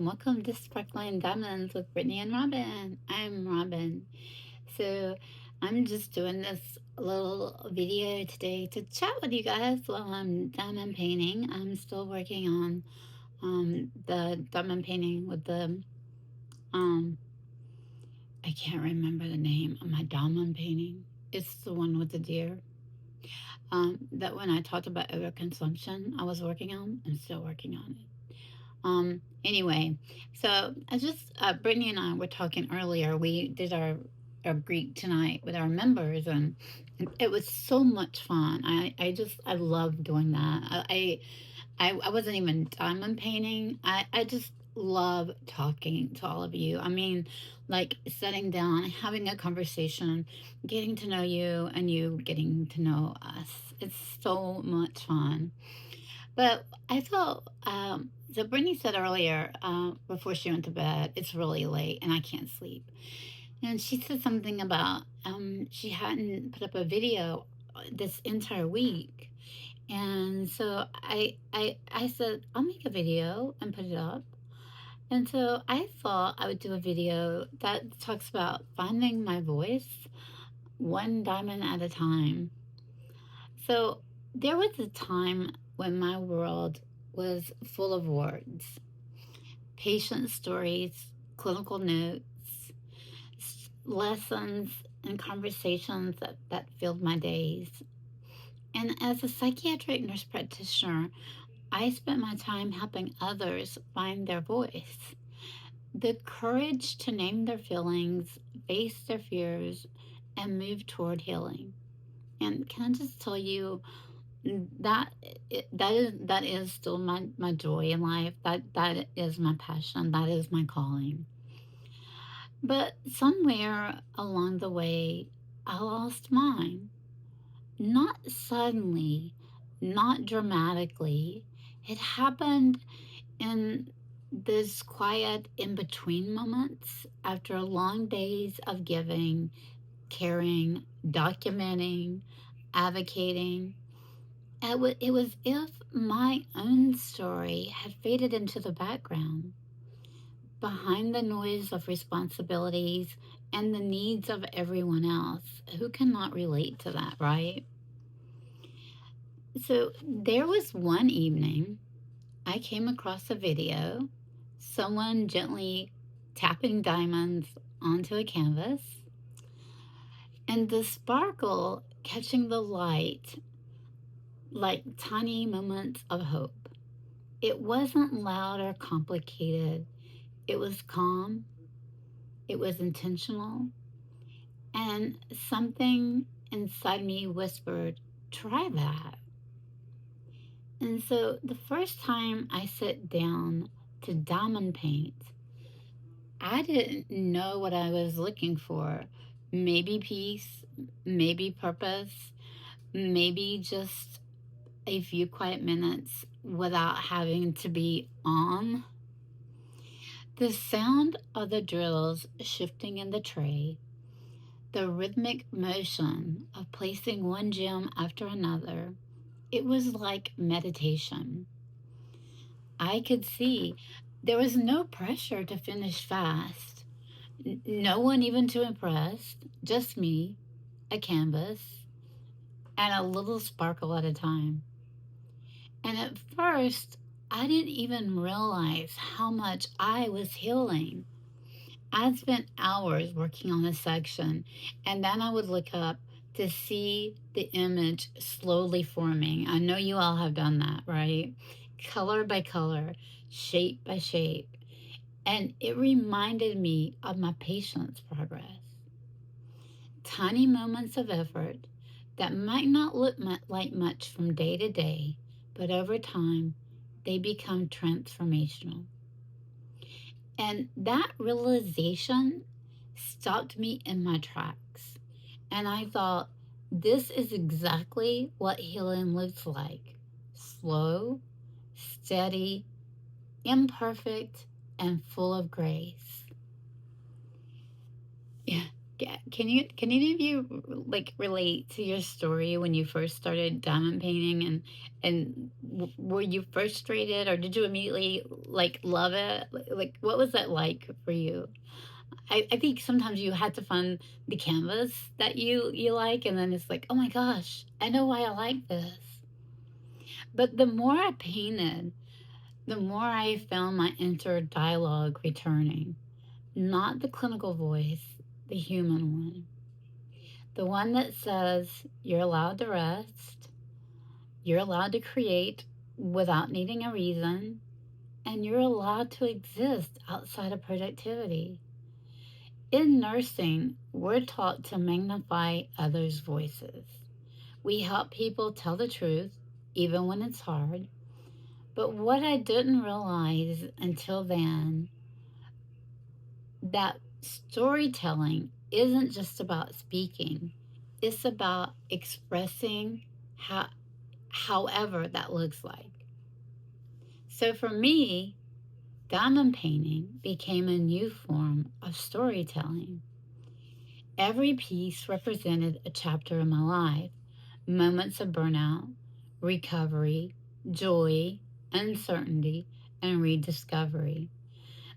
and welcome to Sparkling Diamonds with Brittany and Robin. I'm Robin. So, I'm just doing this little video today to chat with you guys while I'm diamond painting. I'm still working on the diamond painting with the, um, I can't remember the name of my diamond painting. It's the one with the deer. That when I talked about overconsumption, I was working on. I'm still working on it. Anyway, so I just, Brittany and I were talking earlier. We did our Greek tonight with our members, and it was so much fun. I love doing that. I wasn't even diamond painting. I just love talking to all of you. I mean, like sitting down, having a conversation, getting to know you, and you getting to know us. It's so much fun. But I felt, so Brittany said earlier, before she went to bed, it's really late and I can't sleep. And she said something about she hadn't put up a video this entire week. And so I said, I'll make a video and put it up. And so I thought I would do a video that talks about finding my voice one diamond at a time. So there was a time when my world was full of words, patient stories, clinical notes, lessons, and conversations that filled my days. And as a psychiatric nurse practitioner, I spent my time helping others find their voice. The courage to name their feelings, face their fears, and move toward healing. And can I just tell you, that that is still my joy in life. That is my passion. That is my calling. But somewhere along the way, I lost mine. Not suddenly, not dramatically. It happened in those quiet in between moments after long days of giving, caring, documenting, advocating. It was if my own story had faded into the background, behind the noise of responsibilities and the needs of everyone else. Who cannot relate to that, right? So there was one evening I came across a video, someone gently tapping diamonds onto a canvas, and the sparkle catching the light like tiny moments of hope. It wasn't loud or complicated. It was calm, it was intentional, and something inside me whispered, try that. And so the first time I sat down to diamond paint, I didn't know what I was looking for. Maybe peace, maybe purpose, maybe just a few quiet minutes without having to be on. The sound of the drills shifting in the tray, the rhythmic motion of placing one gem after another, it was like meditation. I could see there was no pressure to finish fast, no one even to impress, just me, a canvas, and a little sparkle at a time. And at first, I didn't even realize how much I was healing. I spent hours working on a section, and then I would look up to see the image slowly forming. I know you all have done that, right? Color by color, shape by shape. And it reminded me of my patient's progress. Tiny moments of effort that might not look like much from day to day, but over time, they become transformational. And that realization stopped me in my tracks. And I thought, this is exactly what healing looks like: slow, steady, imperfect, and full of grace. Yeah. Can any of you like relate to your story when you first started diamond painting, and were you frustrated, or did you immediately like love it? Like what was that like for you? I think sometimes you had to find the canvas that you like, and then it's like, oh my gosh, I know why I like this. But the more I painted, the more I found my inner dialogue returning. Not the clinical voice, the human one. The one that says you're allowed to rest, you're allowed to create without needing a reason, and you're allowed to exist outside of productivity. In nursing, we're taught to magnify others' voices. We help people tell the truth, even when it's hard. But what I didn't realize until then, that storytelling isn't just about speaking, it's about expressing how, however that looks like. So for me, diamond painting became a new form of storytelling. Every piece represented a chapter of my life, moments of burnout, recovery, joy, uncertainty, and rediscovery.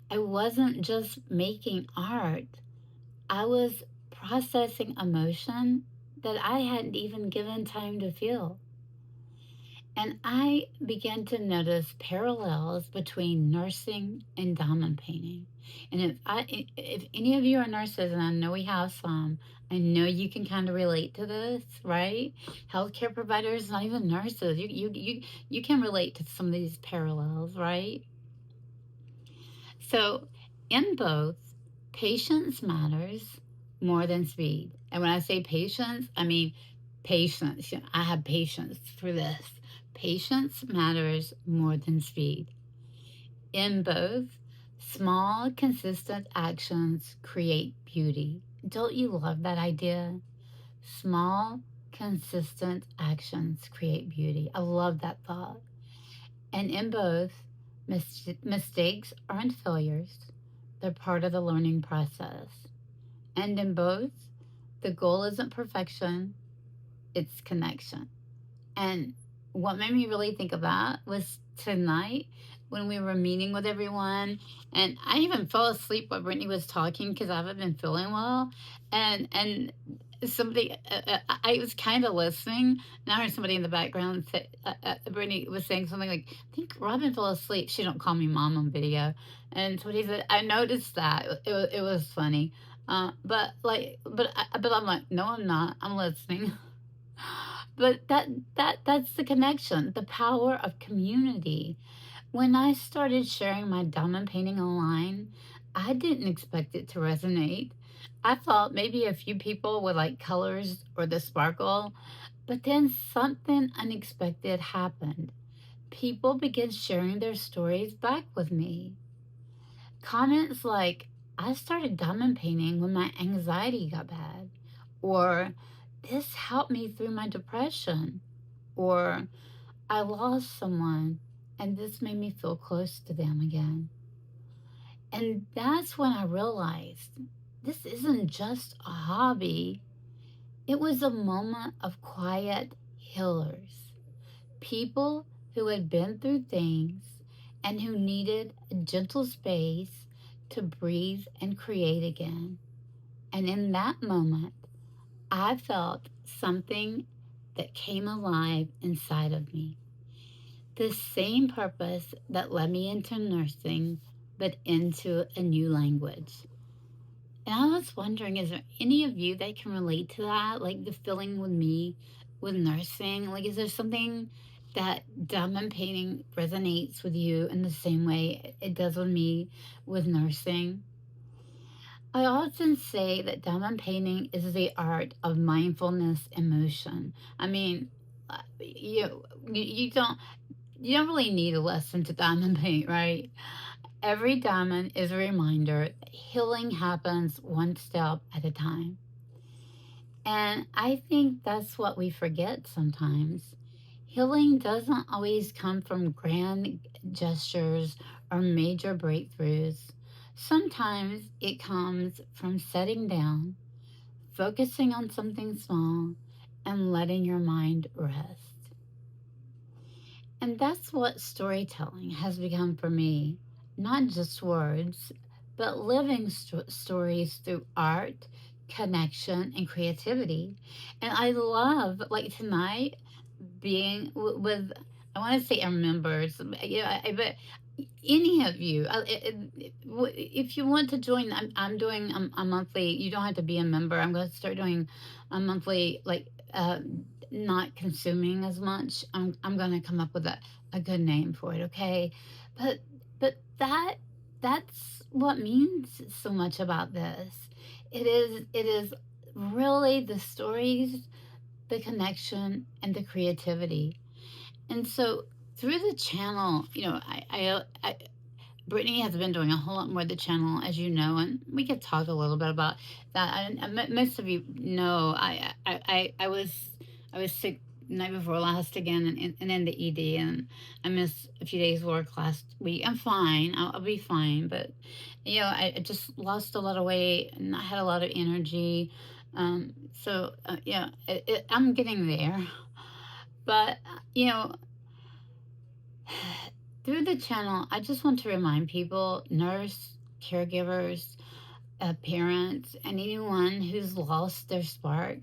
I wasn't just making art, I was processing emotion that I hadn't even given time to feel. And I began to notice parallels between nursing and diamond painting. And if any of you are nurses, and I know we have some, I know you can kind of relate to this, right? Healthcare providers, not even nurses, you can relate to some of these parallels, right? So, in both, patience matters more than speed. And when I say patience, I mean patience. You know, I have patience for this. Patience matters more than speed. In both, small, consistent actions create beauty. Don't you love that idea? Small, consistent actions create beauty. I love that thought. And in both, mistakes aren't failures, they're part of the learning process. And in both, the goal isn't perfection, it's connection. And what made me really think of that was tonight when we were meeting with everyone, and I even fell asleep while Brittany was talking because I haven't been feeling well, and somebody I was kind of listening, and I heard somebody in the background say, Brittany was saying something like, I think Robin fell asleep. She don't call me mom on video. And so he said, I noticed that. It was funny. But I'm like, no, I'm not. I'm listening. But that's the connection, the power of community. When I started sharing my diamond painting online, I didn't expect it to resonate. I thought maybe a few people would like colors or the sparkle, but then something unexpected happened. People began sharing their stories back with me. Comments like, I started diamond painting when my anxiety got bad, or this helped me through my depression, or I lost someone and this made me feel close to them again. And that's when I realized this isn't just a hobby, it was a moment of quiet healers. People who had been through things and who needed a gentle space to breathe and create again. And in that moment, I felt something that came alive inside of me. The same purpose that led me into nursing, but into a new language. And I was wondering, is there any of you that can relate to that? Like the feeling with me with nursing? Like, is there something that diamond painting resonates with you in the same way it does with me with nursing? I often say that diamond painting is the art of mindfulness in motion. I mean, you don't really need a lesson to diamond paint, right? Every diamond is a reminder that healing happens one step at a time. And I think that's what we forget sometimes. Healing doesn't always come from grand gestures or major breakthroughs. Sometimes it comes from setting down, focusing on something small and letting your mind rest. And that's what storytelling has become for me. Not just words, but living stories through art, connection, and creativity. And I love, like tonight, being with, I want to say our members, yeah, but any of you, if you want to join, I'm doing a monthly, you don't have to be a member. I'm going to start doing a monthly, like, not consuming as much. I'm going to come up with a good name for it, okay? But, that's what means so much about this. It is really the stories, the connection, and the creativity. And so through the channel, Brittany has been doing a whole lot more of the channel, as you know, and we could talk a little bit about that. And most of you know, I was sick the night before last again, and in the ED, and I missed a few days work last week. I'm fine. I'll be fine, but I just lost a lot of weight, and I had a lot of energy. I'm getting there. But you know, through the channel, I just want to remind people, nurse, caregivers, parents, and anyone who's lost their spark,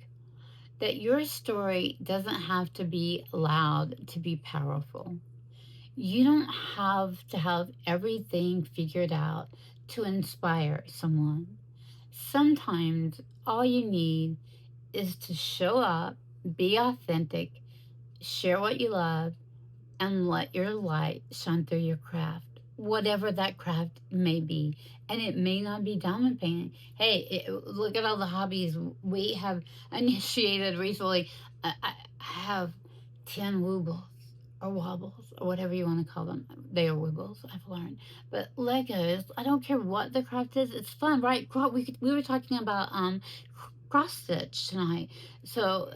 that your story doesn't have to be loud to be powerful. You don't have to have everything figured out to inspire someone. Sometimes all you need is to show up, be authentic, share what you love, and let your light shine through your craft, whatever that craft may be. And it may not be diamond painting. Hey, look at all the hobbies we have initiated recently. I have 10 woobles or wobbles or whatever you want to call them. They are woobles, I've learned. But Legos, I don't care what the craft is, it's fun, right? We were talking about cross stitch tonight. So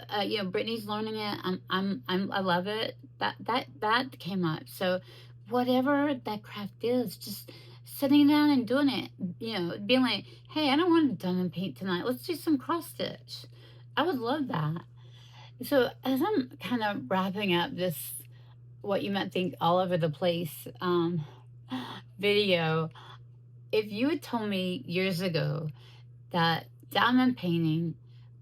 Brittany's learning it. I love it. That came up. So whatever that craft is, just sitting down and doing it. Being like, hey, I don't want to diamond paint tonight. Let's do some cross stitch. I would love that. So as I'm kind of wrapping up this, what you might think all over the place video, if you had told me years ago that diamond painting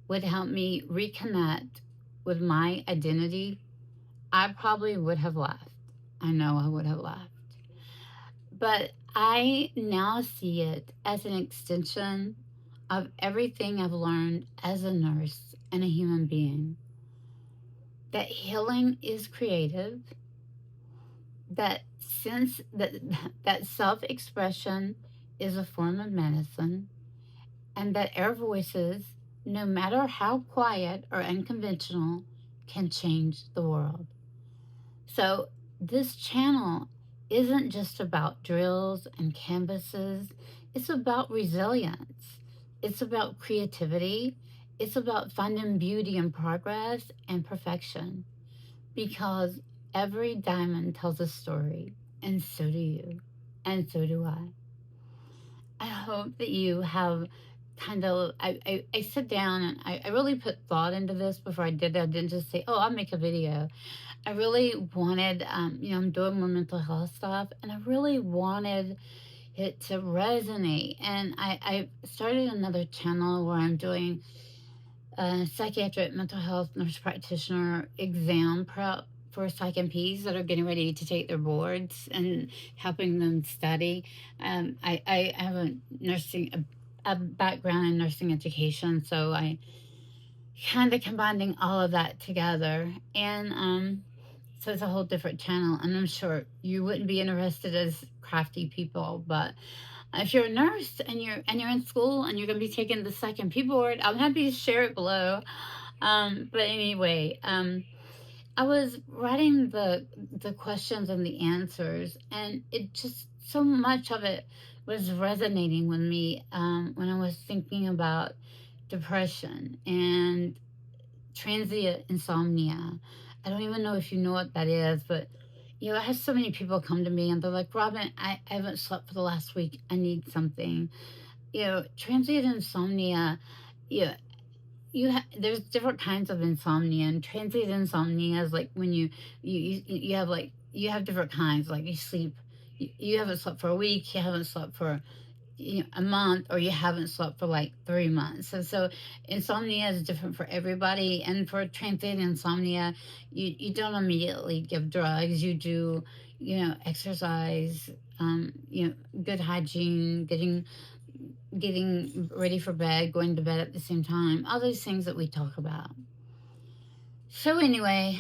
would help me reconnect with my identity, I probably would have laughed. I know I would have laughed. But I now see it as an extension of everything I've learned as a nurse and a human being. That healing is creative, that sense that self-expression is a form of medicine, and that our voices, no matter how quiet or unconventional, can change the world. So, this channel isn't just about drills and canvases, it's about resilience, it's about creativity, it's about finding beauty in progress and perfection. Because every diamond tells a story, and so do you, and so do I. I hope that you have kind of, I sit down and I really put thought into this before I did it. I didn't just say, oh, I'll make a video. I really wanted, I'm doing more mental health stuff, and I really wanted it to resonate. And I started another channel where I'm doing psychiatric mental health nurse practitioner exam prep for psych MPs that are getting ready to take their boards and helping them study. I have a background in nursing education, so I kind of combining all of that together. And so it's a whole different channel, and I'm sure you wouldn't be interested as crafty people, but if you're a nurse and you're in school and you're going to be taking the psych MP board, I'm happy to share it below. But anyway, I was writing the questions and the answers, and it just, so much of it was resonating with me when I was thinking about depression and transient insomnia. I don't even know if you know what that is, but I have so many people come to me and they're like, Robin, I haven't slept for the last week. I need something. Transient insomnia, yeah, there's different kinds of insomnia, and transient insomnia is like when you have like you have different kinds. Like you sleep, you haven't slept for a week, you haven't slept for a month, or you haven't slept for like 3 months. So insomnia is different for everybody. And for transient insomnia, you don't immediately give drugs. You do, exercise, good hygiene, getting ready for bed, going to bed at the same time, all those things that we talk about. So anyway,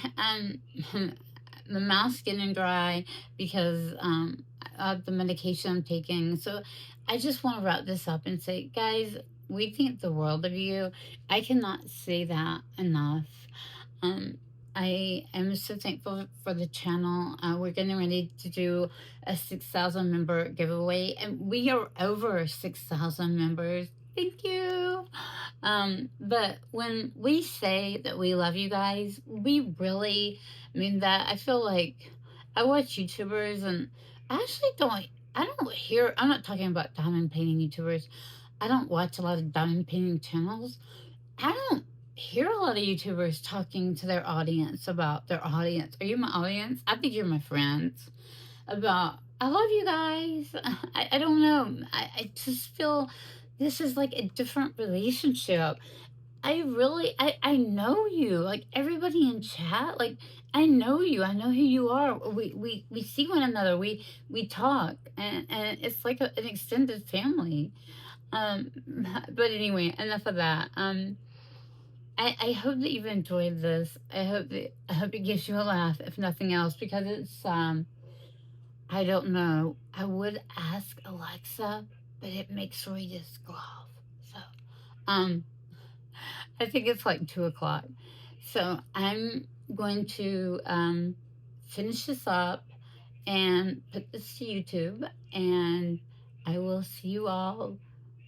my mouth's getting dry because of the medication I'm taking. So I just want to wrap this up and say, guys, we think the world of you. I cannot say that enough. Um, I am so thankful for the channel. We're getting ready to do a 6,000 member giveaway, and we are over 6,000 members. Thank you. But when we say that we love you guys, we really mean that. I feel like I watch YouTubers, and I actually don't. I don't hear. I'm not talking about diamond painting YouTubers. I don't watch a lot of diamond painting channels. I don't hear a lot of YouTubers talking to their audience about their audience. Are you my audience? I think you're my friends. About, I love you guys. I don't know. I just feel this is like a different relationship. I know you. Like everybody in chat, like I know you. I know who you are. We see one another. We talk, and it's like an extended family. Um, but anyway, enough of that. I hope that you've enjoyed this. I hope it gives you a laugh, if nothing else, because it's I don't know. I would ask Alexa, but it makes Regis go off. So um I think it's like 2 o'clock. So I'm going to finish this up and put this to YouTube, and I will see you all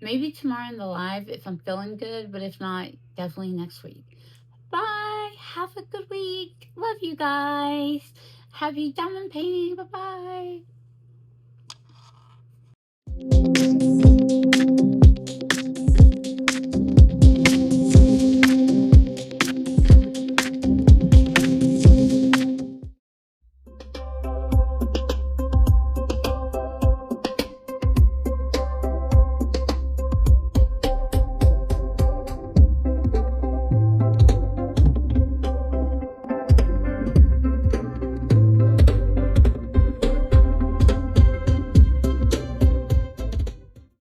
maybe tomorrow in the live if I'm feeling good, but if not, definitely next week. Bye. Have a good week. Love you guys. Happy diamond painting. Bye bye.